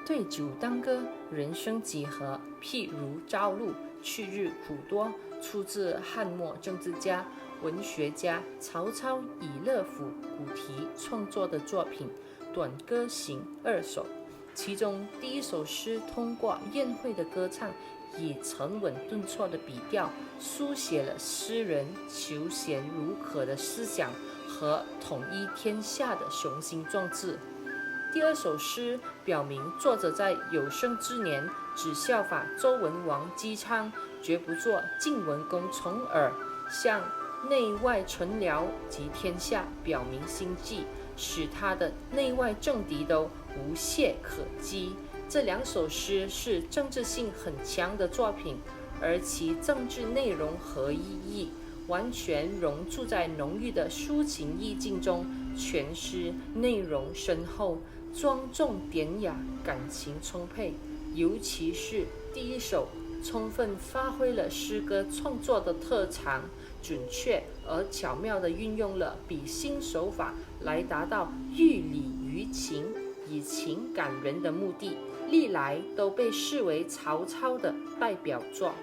对酒当歌，人生几何？譬如朝露，去日苦多。出自汉末政治家、文学家曹操以乐府古题创作的作品《短歌行》2首。其中第一首诗通过宴会的歌唱，以沉稳顿挫的笔调，书写了诗人求贤如渴的思想和统一天下的雄心壮志。第二首诗表明作者在有生之年只效法周文王姬昌，绝不做晋文公重耳，向内外臣僚及天下表明心迹，使他的内外政敌都无懈可击。这2首诗是政治性很强的作品，而其政治内容和意义完全融入在浓郁的抒情意境中，全诗内容深厚，庄重典雅，感情充沛。尤其是第一首，充分发挥了诗歌创作的特长，准确而巧妙地运用了比兴手法来达到寓理于情，以情感人的目的，历来都被视为曹操的代表作。